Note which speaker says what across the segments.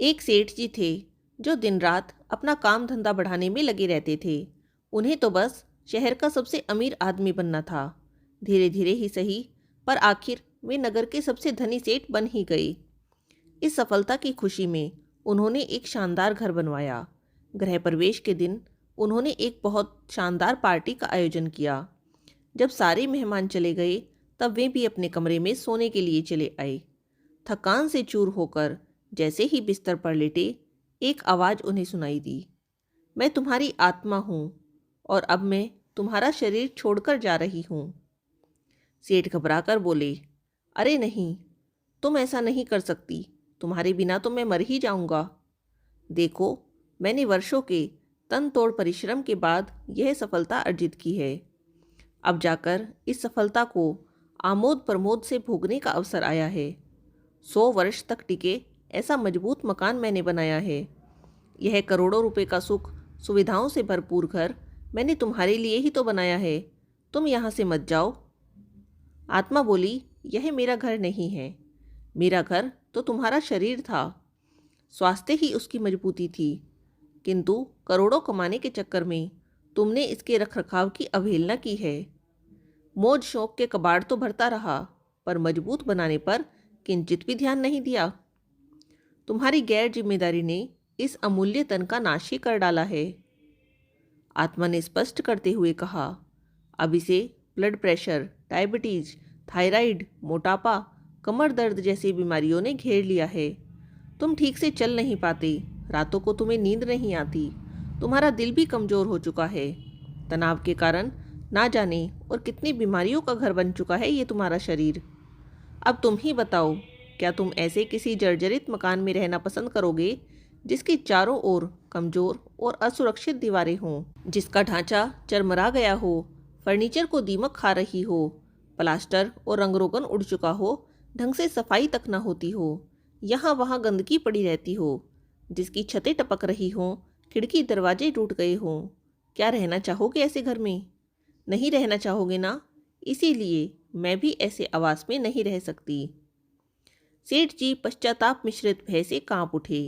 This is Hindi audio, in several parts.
Speaker 1: एक सेठ जी थे जो दिन रात अपना काम धंधा बढ़ाने में लगे रहते थे। उन्हें तो बस शहर का सबसे अमीर आदमी बनना था। धीरे धीरे ही सही, पर आखिर वे नगर के सबसे धनी सेठ बन ही गए। इस सफलता की खुशी में उन्होंने एक शानदार घर बनवाया। गृह प्रवेश के दिन उन्होंने एक बहुत शानदार पार्टी का आयोजन किया। जब सारे मेहमान चले गए तब वे भी अपने कमरे में सोने के लिए चले आए। थकान से चूर होकर जैसे ही बिस्तर पर लेटे, एक आवाज़ उन्हें सुनाई दी, मैं तुम्हारी आत्मा हूँ और अब मैं तुम्हारा शरीर छोड़कर जा रही हूँ। सेठ घबराकर बोले, अरे नहीं, तुम ऐसा नहीं कर सकती। तुम्हारे बिना तो मैं मर ही जाऊंगा। देखो, मैंने वर्षों के तन तोड़ परिश्रम के बाद यह सफलता अर्जित की है। अब जाकर इस सफलता को आमोद प्रमोद से भोगने का अवसर आया है। 100 वर्ष तक टिके ऐसा मजबूत मकान मैंने बनाया है। यह करोड़ों रुपए का सुख सुविधाओं से भरपूर घर मैंने तुम्हारे लिए ही तो बनाया है। तुम यहाँ से मत जाओ। आत्मा बोली, यह मेरा घर नहीं है। मेरा घर तो तुम्हारा शरीर था। स्वास्थ्य ही उसकी मजबूती थी, किंतु करोड़ों कमाने के चक्कर में तुमने इसके रखरखाव की अवहेलना की है। मौज शौक के कबाड़ तो भरता रहा, पर मजबूत बनाने पर किंचित भी ध्यान नहीं दिया। तुम्हारी गैर जिम्मेदारी ने इस अमूल्य तन का नाश ही कर डाला है। आत्मा ने स्पष्ट करते हुए कहा, अब इसे ब्लड प्रेशर, डायबिटीज, थायराइड, मोटापा, कमर दर्द जैसी बीमारियों ने घेर लिया है। तुम ठीक से चल नहीं पाते, रातों को तुम्हें नींद नहीं आती, तुम्हारा दिल भी कमज़ोर हो चुका है। तनाव के कारण ना जाने और कितनी बीमारियों का घर बन चुका है ये तुम्हारा शरीर। अब तुम ही बताओ, क्या तुम ऐसे किसी जर्जरित मकान में रहना पसंद करोगे जिसकी चारों ओर कमज़ोर और असुरक्षित दीवारें हों, जिसका ढांचा चरमरा गया हो, फर्नीचर को दीमक खा रही हो, प्लास्टर और रंग रोगन उड़ चुका हो, ढंग से सफाई तक न होती हो, यहाँ वहाँ गंदगी पड़ी रहती हो, जिसकी छतें टपक रही हों, खिड़की दरवाजे टूट गए हों? क्या रहना चाहोगे ऐसे घर में? नहीं रहना चाहोगे ना? इसीलिए मैं भी ऐसे आवास में नहीं रह सकती। सेठ जी पश्चाताप मिश्रित भय से कांप उठे।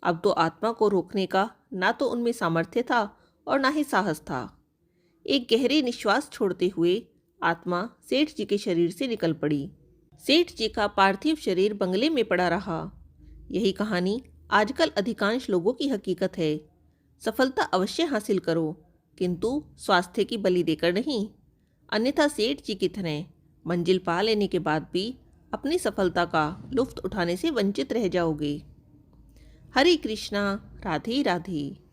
Speaker 1: अब तो आत्मा को रोकने का ना तो उनमें सामर्थ्य था और ना ही साहस था। एक गहरी निश्वास छोड़ते हुए आत्मा सेठ जी के शरीर से निकल पड़ी। सेठ जी का पार्थिव शरीर बंगले में पड़ा रहा। यही कहानी आजकल अधिकांश लोगों की हकीकत है। सफलता अवश्य हासिल करो, किंतु स्वास्थ्य की बलि देकर नहीं, अन्यथा सेठ जी की तरह मंजिल पा लेने के बाद भी अपनी सफलता का लुत्फ उठाने से वंचित रह जाओगे। हरे कृष्णा, राधे राधे।